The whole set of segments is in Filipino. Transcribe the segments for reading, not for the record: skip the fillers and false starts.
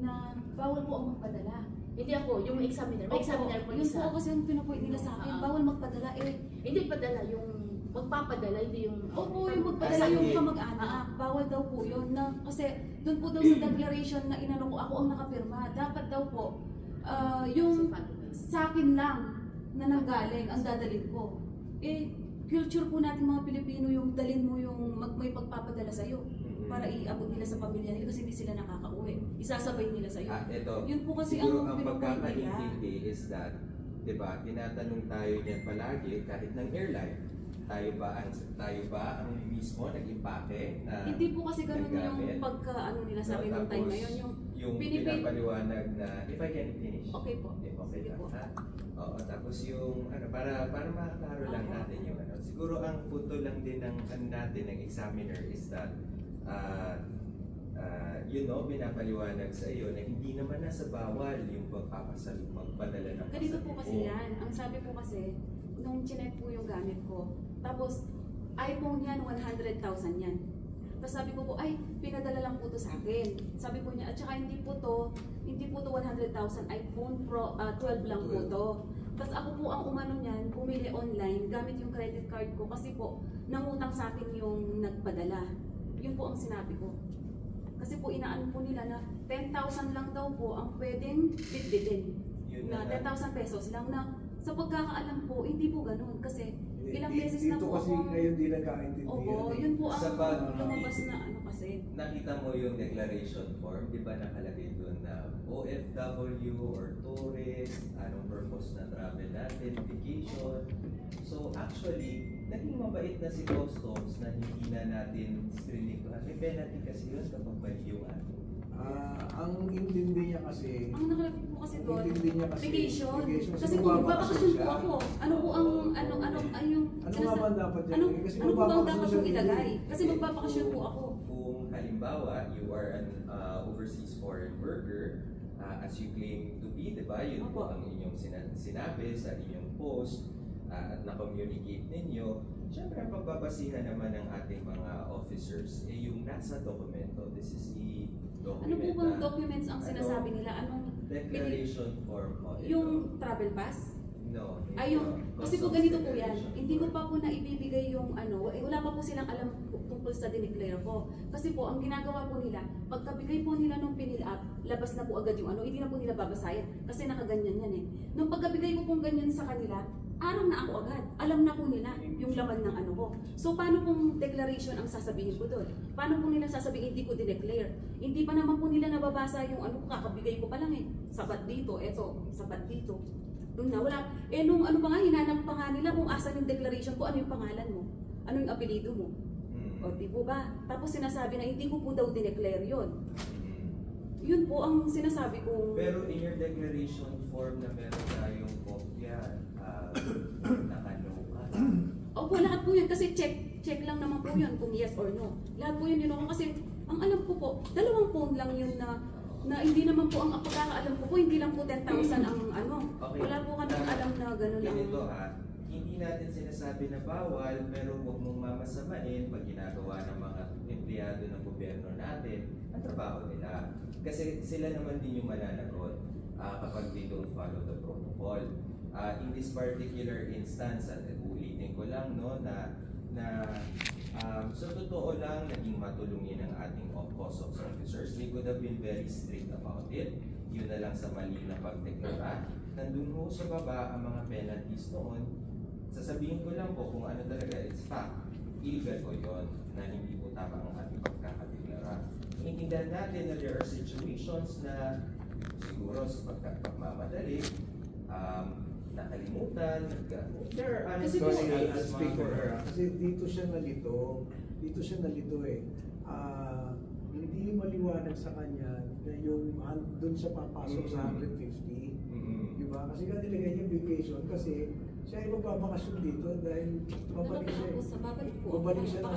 na bawal po ang magpadala. Hindi ako, yung examiner. May examiner po yun isa. po kasi yung pinupoint nila sa akin, bawal magpadala Hindi padala, yung magpapadala, hindi yung... Opo, yung magpadala yung kamag-anak. Bawal daw po yun. Kasi doon po daw sa declaration na inano ko, ako ang nakapirma. Dapat daw po, yung sa akin lang na nanggaling ang dadalhin ko. Culture po natin mga Pilipino yung dalhin mo yung may pagpapadala sa'yo. Para iabot nila sa pamilya nila kasi hindi sila nakakauwi. Isasabay nila sa iyo. Ito. Yun po kasi siguro ang pagkakaintindi is that, di ba, tinatanong tayo niyan palagi kahit ng airline, tayo ba ang mismo nag-impake na hindi po kasi ganun yung pagka-ano nila sa akin ng time na yun. Yung pinapaliwanag na, if I can finish. Okay po. Okay po. Oo, tapos yung, para makaklaro lang natin yung siguro ang punto lang din ng natin, ng examiner is that, pinapaliwanag sa iyo na hindi naman nasa bawal yung magpadala ng ganito po kasi yan. Ang sabi po kasi, nung chinek po yung gamit ko, tapos iPhone yan, 100,000 yan. Tapos sabi ko po, ay, pinadala lang po to sa akin. Sabi po niya, at saka hindi po to 100,000, iPhone Pro 12 lang po to. Tapos ako po ang umano niyan, bumili online, gamit yung credit card ko kasi po, nangutang sa akin yung nagpadala. Yun po ang sinabi ko. Kasi po inaano po nila na 10,000 lang daw po ang pwedeng bitbitin. Na 10,000 pesos lang na sa pagkakaalam po, hindi po ganun. Kasi ilang beses na po kasi ngayon di nagkaintindihan. Opo, yun po ang lumabas na ano kasi. Nakita mo yung declaration form, di ba nakalagay doon na OFW or tourist, anong purpose na travel natin, vacation. So actually, naging mabait na si Customs na hindi na natin strinigtuhan. May penalty kasi yun kapag mali yung ano. Ang intindi niya kasi, ang nakalagay po kasi doon, vacation. Kasi kung kung magbabakasyon po ako, ano po ang, ano nga ba dapat yan? Ano po bang dapat kong ilagay? Kasi magbabakasyon po ako. Kung halimbawa, you are an overseas foreign worker, as you claim to be, di ba? Yun po ang inyong sinabi sa inyong post, at na-communicate ninyo. Siyempre, ang pagbabasihan naman ng ating mga officers, yung nasa dokumento. This is the document. Ano po bang documents ang sinasabi nila? Anong declaration form? Yung travel pass? No. Kasi po ganito po yan. Hindi ko pa po na ibibigay yung wala pa po silang alam tungkol sa dineclare ko. Kasi po, ang ginagawa po nila, pagkabigay po nila nung pinil up, labas na po agad yung hindi na po nila babasahin. Kasi nakaganyan yan eh. Nung pagkabigay ko pong ganyan sa kanila, araw na ako agad. Alam na po nila yung laman ng ko. So, paano pong declaration ang sasabihin ko doon? Paano po nila sasabihin hindi ko dineclare? Hindi pa naman po nila nababasa yung kakabigay ko pa lang eh. Sabat dito, sabat dito. Doon na, wala. Nung pa nga, hinanap pa nga nila kung asan yung declaration ko, ano yung pangalan mo? Ano yung apelido mo? O, di po ba? Tapos sinasabi na hindi ko po daw dineclare yun. Yun po ang sinasabi kong... Pero in your declaration form na meron tayong kopya, nakaloka. Opo, lahat po yun. Kasi check lang naman po yun kung yes or no. Lahat po yun ako. Kasi ang alam ko po, 2 phone lang yun na hindi naman po ang pagkakaalam ko po, hindi lang po 10,000 ang Okay. Wala po kami alam na gano'n lang. Ganito hindi natin sinasabi na bawal, pero huwag mong mamasamain pag ginagawa ng mga empleyado ng gobyerno natin ang trabaho nila. Kasi sila naman din yung mananagot kapag they don't follow the protocol. In this particular instance, at ulitin ko lang sa totoo lang, naging matulungin ang ating customs officers. We could have been very strict about it. Yun na lang sa mali na pagdeklara. Nandun ho sa baba ang mga penalties noon. Sasabihin ko lang po kung ano talaga, it's fact. Illegal po yun na hindi po tama ang ating pagkakadeklara. Iintindihan natin na there are situations na siguro sa pagmamadali, nakalimutan, there are honest I'll speak for her. Kasi dito siya nalito eh. Hindi maliwanag sa kanya na yung doon siya papasok sa 150. Diba? Kasi nga nilagay niya vacation kasi siya ay magbabakasyon dito dahil babalik siya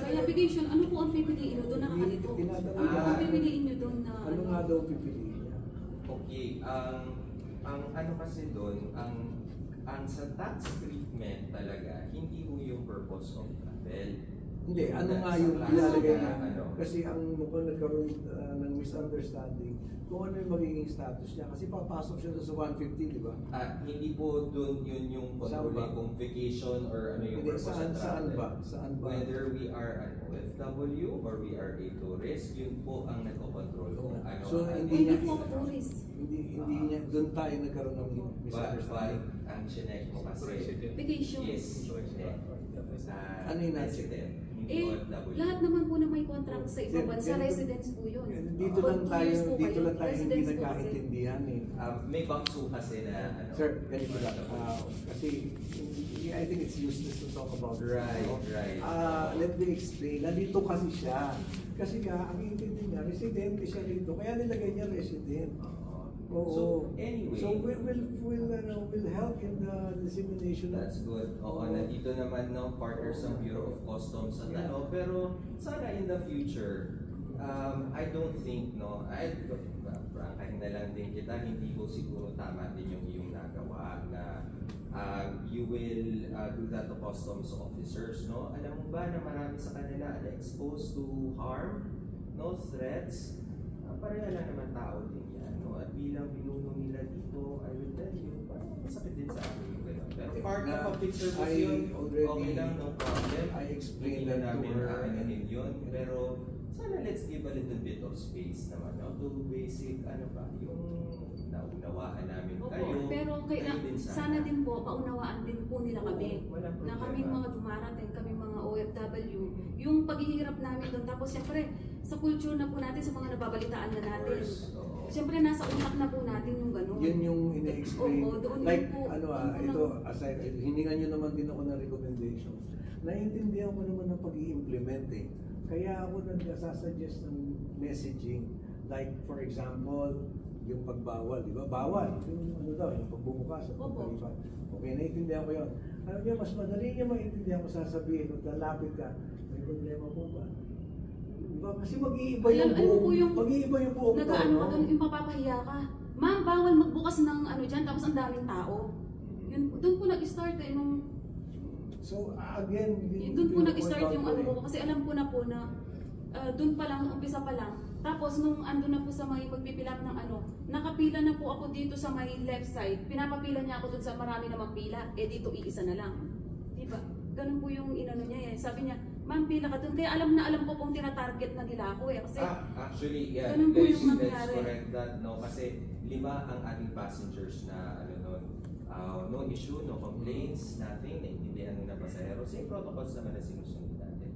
Kaya vacation, ano po ang pipiliin nyo doon na nakalito? Ano po ang pipiliin nyo doon na ano nga daw pipiliin niya? Okay, ang kasi doon, ang sa tax treatment talaga, hindi ho yung purpose of travel. Hindi, ano nga Sa yung klase ilalagay na, niya? Kasi ang mukhang nagkaroon ng misunderstanding kung ano yung magiging status niya. Kasi papasok siya doon sa 150, di ba? Hindi po doon yun yung Saan ba? control kung vacation or ano yung Hindi, purpose saan sa travel. ba? Saan ba? Whether we are an OFW or we are a tourist, yun po ang nagkocontrol kung ano So, ang hindi Hindi niya- po ako tourist. Hindi niya, doon tayo nagkaroon ng But misunderstanding. ang chinek mo kasi Vacation. is Ano yung nasa? resident, hindi OFW. Lahat naman po na may contract sa ibang bansa, Ganito- residence po yun. Dito Pag lang 2 tayo, years po dito kayo, lang tayo hindi residence po kasi. nagkaintindihan eh. May bangso kasi na ano. Sir, ganito lang. Kasi I think it's useless to talk about it. Right, right. Let me explain. Nandito kasi siya. Kasi nga, ang intindi niya, residente siya rito. Kaya nilagay niya resident. Oo. So, anyway. So, we'll help in the dissemination. That's good. Oo, nandito naman no, partners ng Bureau of Customs at Yeah. ano, pero sana in the future, I don't think, no, prangkahin na lang din kita, hindi ko siguro tama din yung iyong nagawa na you will do that to customs officers, no? Alam mo ba na marami sa kanila na exposed to harm, no, threats? Pareha lang naman tao din yan, no? At bilang pinuno nila dito, I will tell you, parang masakit din sa amin yung gano'n. Pero part ng public service yun, okay lang, no problem. I explained Hindi na that to namin her. aanuhin yun, pero sana let's give a little bit of space naman, no? To basic, ano ba, yung naunawaan namin Opo, kayo. pero kayo din sana din po, paunawaan din po nila kami. Oo, walang Na problema. kaming mga dumarating, kaming mga OFW, yung paghihirap namin doon. Tapos siyempre, sa culture na po natin, sa mga nababalitaan na Of natin. course, oo. Siyempre, nasa utak na po natin yung gano'n. Yun yung ina-explain. Oo, doon Like, din po. ano ito, aside, hiningan nyo naman din ako ng recommendations. Naiintindihan ko naman ng pag-i-implement eh. Kaya ako nag-suggest ng messaging. Like, for example, yung pagbawal, di ba? Bawal. Yung ano daw, yung pagbumukas. Opo. Okay, naiintindihan ko yun. Alam niyo, mas madali niya maintindihan ko sasabihin kung lalapit ka, may problema po ba? Diba? Kasi mag-iiba yung Alam mo po yung mag-iiba yung buong nag-ano ka tono. doon, yung mapapahiya ka. Ma'am, bawal magbukas ng ano dyan, tapos ang daming tao. Yun, doon po nag-start eh, nung So again, doon po nag-start yung ano ko, kasi alam ko na po na doon pa lang, umpisa pa lang. Tapos nung ando na po sa may pagpipila ng ano, nakapila na po ako dito sa may left side. Pinapapila niya ako doon sa marami namang pila, eh dito iisa na lang. Diba? Ganun po yung inano niya eh. Sabi niya, ma'am, pila ka doon. Kaya alam ko pong tinatarget na nila ako eh. Kasi Actually, yeah, ganun po yung let's nangyari. correct that, no? Kasi 5 ang ating passengers na ano nun, no issue, no complaints, nothing, naiintindihan ng pasahero. Same protocols naman na sinusunod natin.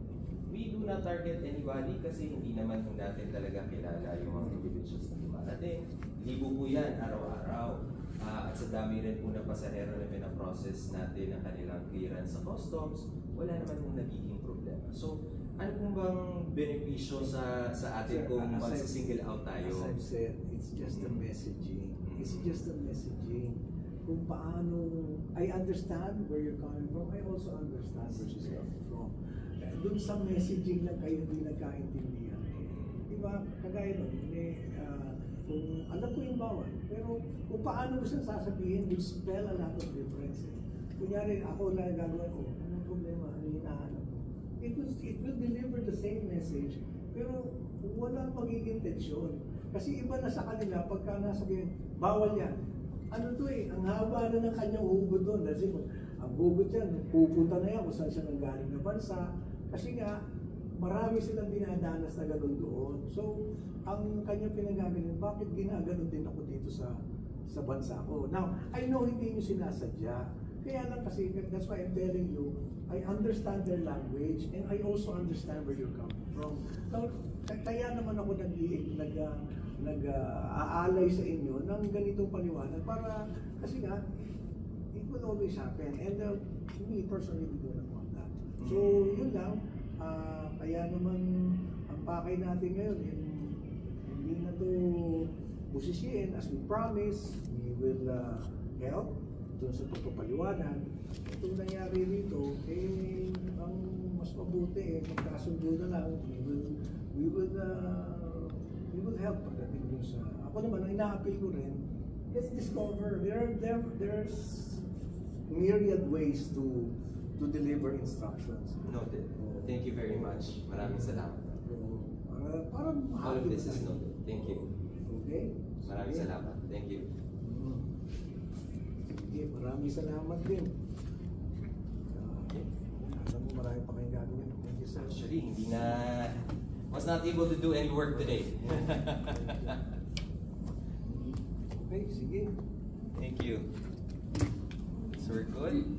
We do not target anybody kasi hindi naman po natin talaga kilala yung mga individuals na dumarating. Libo po yan araw-araw. At sa dami rin po ng pasahero na pinaprocess natin ang kanilang clearance sa customs, wala naman pong nagiging problema. So, ano pong bang benepisyo sa atin kung mag-single out tayo? As I've said, it's just a messaging. It's just a messaging. Kung paano, I understand where you're coming from. I also understand where she's coming from. Doon sa messaging lang kayo hindi nagkaintindihan. Di ba? Kagaya nun, kung alam ko yung bawal, pero kung paano mo siya sasabihin, will spell a lot of difference. Kunyari, ako na gagawin ko, anong problema, ano yung hinahanap mo? It will deliver the same message, pero walang magiging tensyon. Kasi iba na sa kanila, pagka nasabihin, bawal yan. Ano to eh, ang haba na ng kanyang hugot doon. Kasi ang hugot yan, pupunta na yan kung saan siya nanggaling na bansa. Kasi nga, marami silang dinadanas na gano'n doon. So, ang kanyang pinagagaling, bakit ginaganon din ako dito sa bansa ko? Now, I know hindi nyo sinasadya. Kaya lang kasi, that's why I'm telling you, I understand their language and I also understand where you're coming from. Now, kaya naman ako nag-aalay sa inyo ng ganitong paliwanag para, kasi nga, it will always happen. And me personally, we do not want that. So, yun lang. Kaya naman, ang pakay natin ngayon, hindi na to busisiin. As we promise, we will help dun sa pagpapaliwanag. Itong nangyari rito, ang mas mabuti, magkasundo na lang, we will help pagdating dun sa, ako naman, ang ina-appeal ko rin, let's discover, there's myriad ways to to deliver instructions. Noted. Thank you very much. Maraming salamat. So, para All of this is noted. Thank you. Okay? Maraming Sige. salamat. Thank you. Sige, maraming salamat din. Alam mo, marami pa kayong gagawin. Thank you, sir. Actually, hindi na... Was not able to do any work today. Okay, sige. Thank you. So we're good?